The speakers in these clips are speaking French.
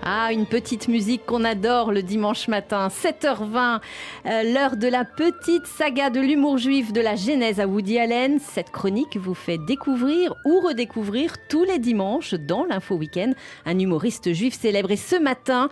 Ah, une petite musique qu'on adore le dimanche matin, 7h20, l'heure de la petite saga de l'humour juif de la Genèse à Woody Allen. Cette chronique vous fait découvrir ou redécouvrir tous les dimanches dans l'Info Week-end un humoriste juif célèbre. Et ce matin,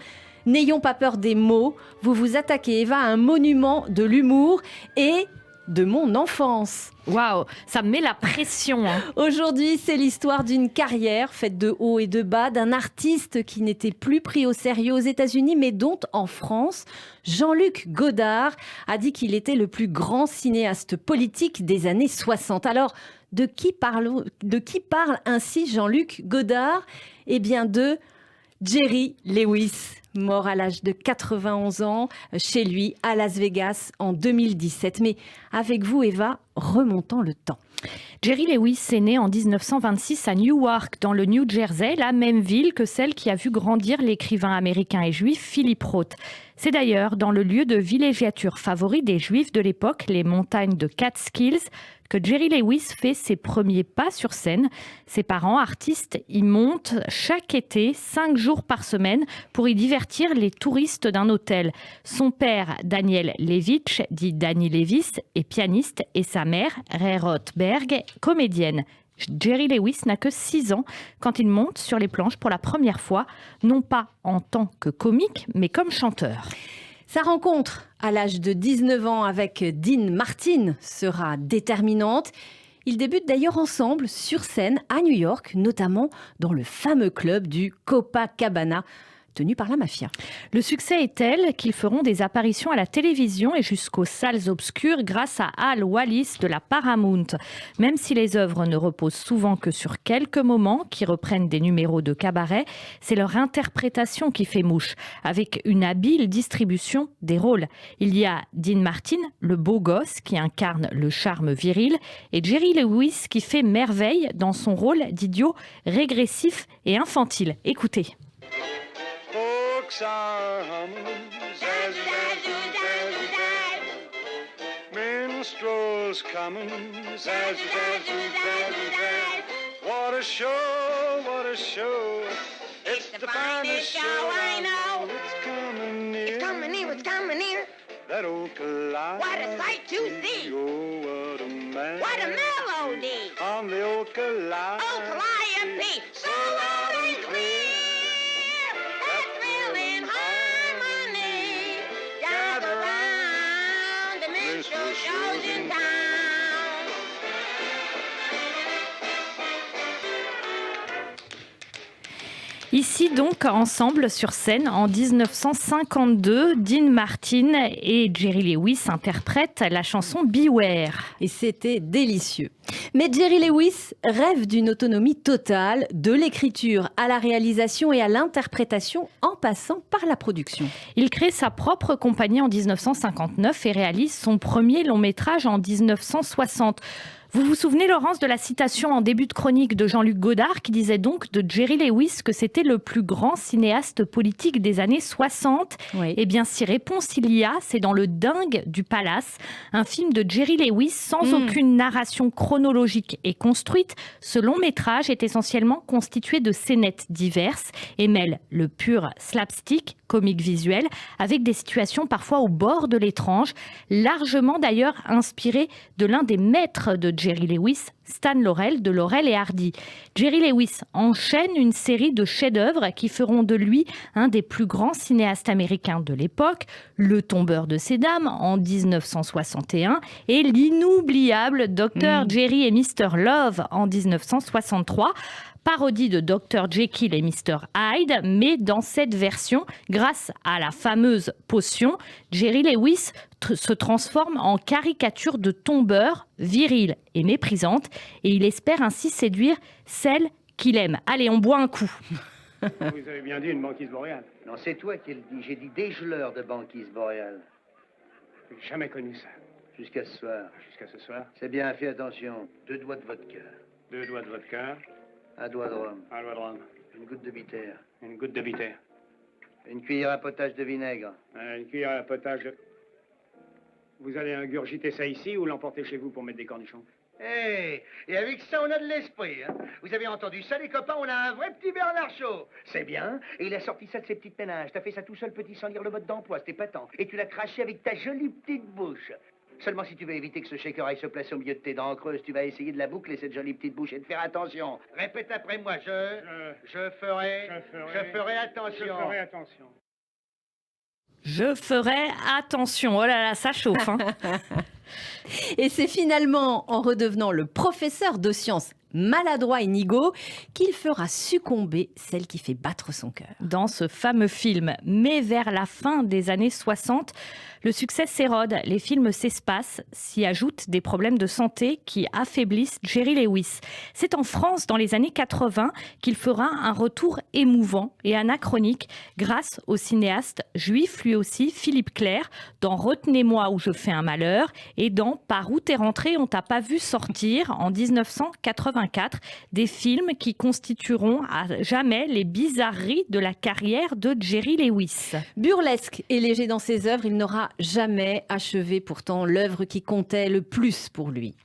n'ayons pas peur des mots, vous vous attaquez, Eva, à un monument de l'humour et de mon enfance. Waouh, ça me met la pression. Aujourd'hui, c'est l'histoire d'une carrière faite de hauts et de bas, d'un artiste qui n'était plus pris au sérieux aux États-Unis, mais dont, en France, Jean-Luc Godard a dit qu'il était le plus grand cinéaste politique des années 60. Alors, de qui parle ainsi Jean-Luc Godard ? Eh bien, de Jerry Lewis, mort à l'âge de 91 ans, chez lui, à Las Vegas, en 2017. Mais avec vous, Eva, remontons le temps. Jerry Lewis est né en 1926 à Newark, dans le New Jersey, la même ville que celle qui a vu grandir l'écrivain américain et juif Philip Roth. C'est d'ailleurs dans le lieu de villégiature favori des Juifs de l'époque, les montagnes de Catskills, que Jerry Lewis fait ses premiers pas sur scène. Ses parents, artistes, y montent chaque été, 5 jours par semaine, pour y divertir les touristes d'un hôtel. Son père, Daniel Levitch, dit Danny Levis, est pianiste, et sa mère, Ray Rothberg, comédienne. Jerry Lewis n'a que 6 ans quand il monte sur les planches pour la première fois, non pas en tant que comique, mais comme chanteur. Sa rencontre à l'âge de 19 ans avec Dean Martin sera déterminante. Ils débutent d'ailleurs ensemble sur scène à New York, notamment dans le fameux club du Copacabana, tenu par la mafia. Le succès est tel qu'ils feront des apparitions à la télévision et jusqu'aux salles obscures grâce à Al Wallis de la Paramount. Même si les œuvres ne reposent souvent que sur quelques moments qui reprennent des numéros de cabaret, c'est leur interprétation qui fait mouche, avec une habile distribution des rôles. Il y a Dean Martin, le beau gosse qui incarne le charme viril, et Jerry Lewis qui fait merveille dans son rôle d'idiot régressif et infantile. Écoutez. Folks are humming, zazoo-zazoo-zazoo-zaz. Minstrels coming, zazoo-zazoo-zazoo-zaz. What a show, what a show. It's the finest show I know. It's coming near. It's coming near, it's coming near. That old Calliope. What a sight to see. Oh, what a man. What a melody. On the old Calliope. Oh, Calliope, so loud and clear. That thrilling harmony. Gather round the minstrel shows in town. Ici donc, ensemble sur scène, en 1952, Dean Martin et Jerry Lewis interprètent la chanson Beware. Et c'était délicieux. Mais Jerry Lewis rêve d'une autonomie totale, de l'écriture à la réalisation et à l'interprétation, en passant par la production. Il crée sa propre compagnie en 1959 et réalise son premier long métrage en 1960. Vous vous souvenez, Laurence, de la citation en début de chronique de Jean-Luc Godard qui disait donc de Jerry Lewis que c'était le plus grand cinéaste politique des années 60 ? Oui. Eh bien, si réponse il y a, c'est dans Le Dingue du Palace, un film de Jerry Lewis sans aucune narration chronologique et construite. Ce long métrage est essentiellement constitué de scénettes diverses et mêle le pur slapstick, comique visuel, avec des situations parfois au bord de l'étrange, largement d'ailleurs inspiré de l'un des maîtres de Jerry Lewis, Stan Laurel de Laurel et Hardy. Jerry Lewis enchaîne une série de chefs-d'œuvre qui feront de lui un des plus grands cinéastes américains de l'époque, Le Tombeur de ces dames en 1961 et l'inoubliable Dr. Jerry et Mr. Love en 1963. Parodie de Dr. Jekyll et Mr. Hyde, mais dans cette version, grâce à la fameuse potion, Jerry Lewis se transforme en caricature de tombeur, virile et méprisante, et il espère ainsi séduire celle qu'il aime. Allez, on boit un coup. Vous avez bien dit une banquise boréale. Non, c'est toi qui le dis. J'ai dit dégeleur de banquise boréale. J'ai jamais connu ça. Jusqu'à ce soir. Jusqu'à ce soir. C'est bien, fais attention. 2 doigts de vodka. 2 doigts de vodka. 1 doigt de rhum. 1 doigt de rhum. Une goutte de bitter. Une goutte de bitter. Une cuillère à potage de vinaigre. Une cuillère à potage de... Vous allez ingurgiter ça ici ou l'emporter chez vous pour mettre des cornichons? Et avec ça, on a de l'esprit. Hein. Vous avez entendu ça, les copains? On a un vrai petit Bernard Shaw. C'est bien. Et il a sorti ça de ses petites ménages. T'as fait ça tout seul, petit, sans lire le mode d'emploi. C'était patent. Et tu l'as craché avec ta jolie petite bouche. Seulement si tu veux éviter que ce shaker aille se placer au milieu de tes dents creuses, tu vas essayer de la boucler, cette jolie petite bouche, et de faire attention. Répète après moi. Je ferai attention. Je ferai attention. Je ferai attention. Oh là là, ça chauffe. Hein. Et c'est finalement en redevenant le professeur de sciences maladroit et nigaud qu'il fera succomber celle qui fait battre son cœur. Dans ce fameux film, mais vers la fin des années 60, le succès s'érode, les films s'espacent, s'y ajoutent des problèmes de santé qui affaiblissent Jerry Lewis. C'est en France, dans les années 80, qu'il fera un retour émouvant et anachronique grâce au cinéaste juif lui aussi, Philippe Clair, dans Retenez-moi ou je fais un malheur et dans Par où t'es rentré, on t'a pas vu sortir en 1984, des films qui constitueront à jamais les bizarreries de la carrière de Jerry Lewis. Burlesque et léger dans ses œuvres, il n'aura jamais achevé pourtant l'œuvre qui comptait le plus pour lui.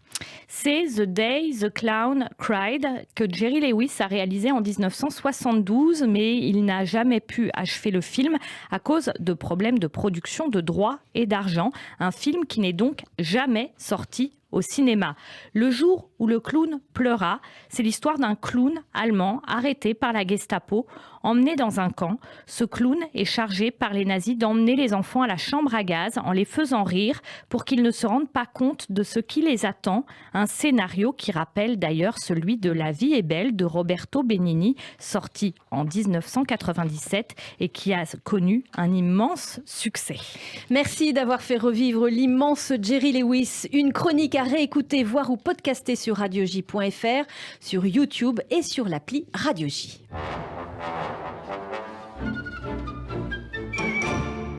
C'est The Day the Clown Cried que Jerry Lewis a réalisé en 1972, mais il n'a jamais pu achever le film à cause de problèmes de production, de droits et d'argent. Un film qui n'est donc jamais sorti au cinéma. Le jour où le clown pleura, c'est l'histoire d'un clown allemand arrêté par la Gestapo, emmené dans un camp. Ce clown est chargé par les nazis d'emmener les enfants à la chambre à gaz en les faisant rire pour qu'ils ne se rendent pas compte de ce qui les attend. Un scénario qui rappelle d'ailleurs celui de La vie est belle de Roberto Benigni, sorti en 1997 et qui a connu un immense succès. Merci d'avoir fait revivre l'immense Jerry Lewis. Une chronique à réécouter, voir ou podcaster sur radioj.fr, sur YouTube et sur l'appli Radio J.